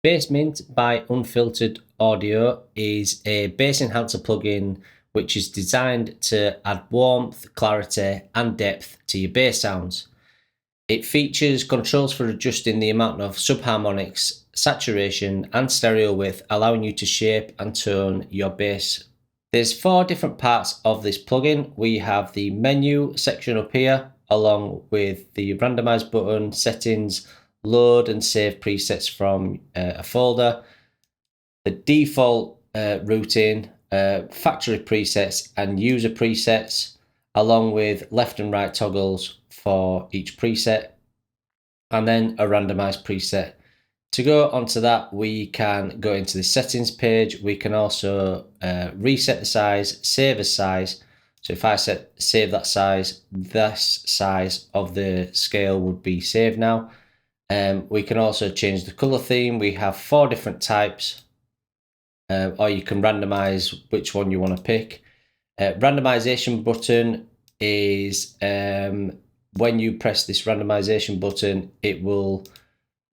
Basement by Unfiltered Audio is a bass enhancer plugin which is designed to add warmth, clarity, and depth to your bass sounds. It features controls for adjusting the amount of subharmonics, saturation, and stereo width, allowing you to shape and tone your bass. There's 4 different parts of this plugin. We have the menu section up here, along with the randomize button, settings, load and save presets from a folder, the default routing, factory presets and user presets, along with left and right toggles for each preset, and then a randomized preset. To go onto that, we can go into the settings page. We can also reset the size, save as size. So if I save that size, this size of the scale would be saved now. We can also change the color theme. We have 4 different types, or you can randomize which one you want to pick. Randomization button is when you press this randomization button, it will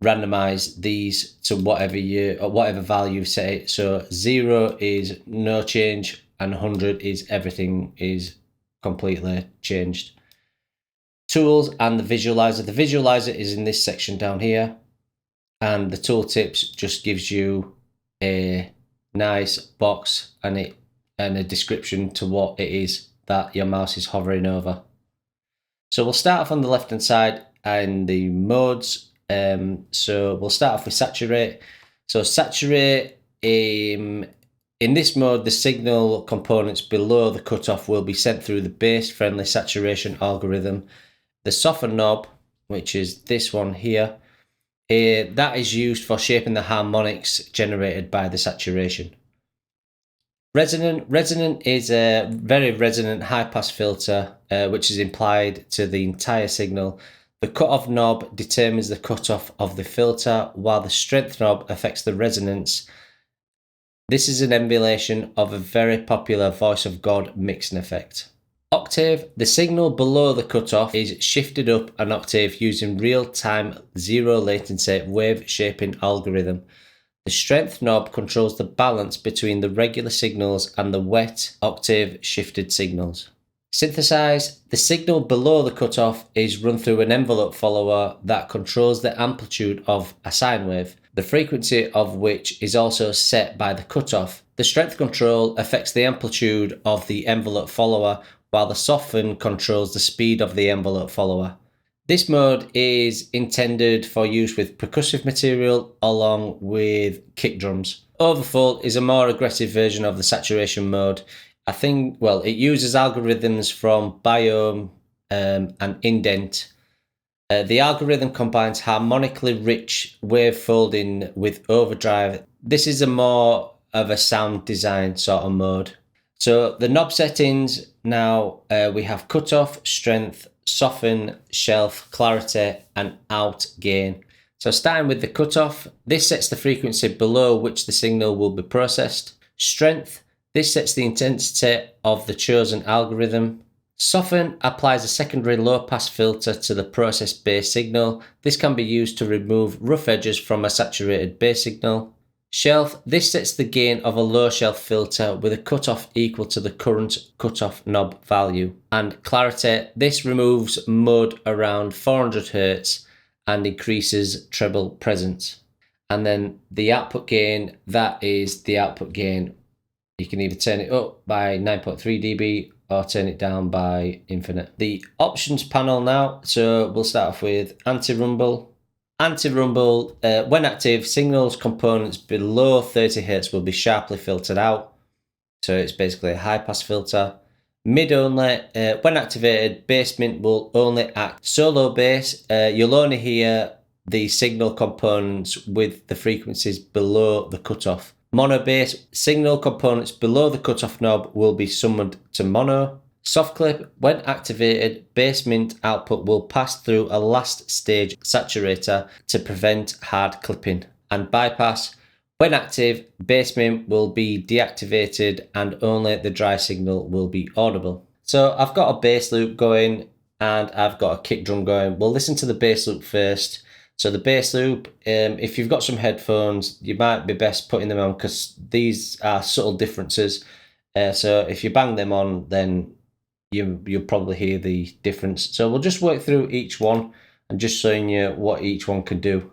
randomize these to whatever value you set it. So 0 is no change and 100 is everything is completely changed. Tools and the visualizer. The visualizer is in this section down here, and the tooltips just gives you a nice box and a description to what it is that your mouse is hovering over. So we'll start off on the left hand side and the modes. So we'll start off with saturate. So saturate, in this mode, the signal components below the cutoff will be sent through the bass friendly saturation algorithm. The soften knob, which is this one here, that is used for shaping the harmonics generated by the saturation. Resonant is a very resonant high-pass filter, which is applied to the entire signal. The cutoff knob determines the cutoff of the filter, while the strength knob affects the resonance. This is an emulation of a very popular Voice of God mixing effect. Octave, the signal below the cutoff is shifted up an octave using real-time zero latency wave shaping algorithm. The strength knob controls the balance between the regular signals and the wet octave shifted signals. Synthesize, the signal below the cutoff is run through an envelope follower that controls the amplitude of a sine wave, the frequency of which is also set by the cutoff. The strength control affects the amplitude of the envelope follower, while the soften controls the speed of the envelope follower. This mode is intended for use with percussive material along with kick drums. Overfull is a more aggressive version of the saturation mode. It uses algorithms from Biome and Indent. The algorithm combines harmonically rich wave folding with overdrive. This is a more of a sound design sort of mode. So the knob settings now, we have cutoff, strength, soften, shelf, clarity, and out gain. So starting with the cutoff, this sets the frequency below which the signal will be processed. Strength, this sets the intensity of the chosen algorithm. Soften applies a secondary low-pass filter to the processed bass signal. This can be used to remove rough edges from a saturated bass signal. Shelf, this sets the gain of a low shelf filter with a cutoff equal to the current cutoff knob value. And clarity, this removes mud around 400 Hz and increases treble presence. And then the output gain, that is the output gain. You can either turn it up by 9.3 dB or turn it down by infinite. The options panel now, so we'll start off with anti-rumble. Anti-rumble, when active, signals components below 30 Hz will be sharply filtered out. So it's basically a high-pass filter. Mid only, when activated, basement will only act solo bass. You'll only hear the signal components with the frequencies below the cutoff. Mono bass, signal components below the cutoff knob will be summoned to mono. Soft clip, when activated, basement output will pass through a last stage saturator to prevent hard clipping. And bypass, when active, basement will be deactivated and only the dry signal will be audible. So I've got a bass loop going and I've got a kick drum going. We'll listen to the bass loop first. So the bass loop, if you've got some headphones, you might be best putting them on because these are subtle differences. So if you bang them on, then you'll probably hear the difference. So we'll just work through each one and just showing you what each one can do.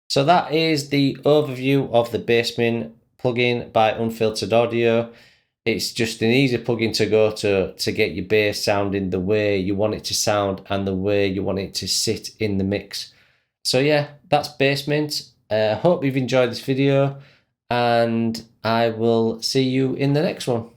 So that is the overview of the Bassmin plugin by Unfiltered Audio. It's just an easy plugin to go to get your bass sounding the way you want it to sound and the way you want it to sit in the mix. So yeah, that's Bassmint. Hope you've enjoyed this video, and I will see you in the next one.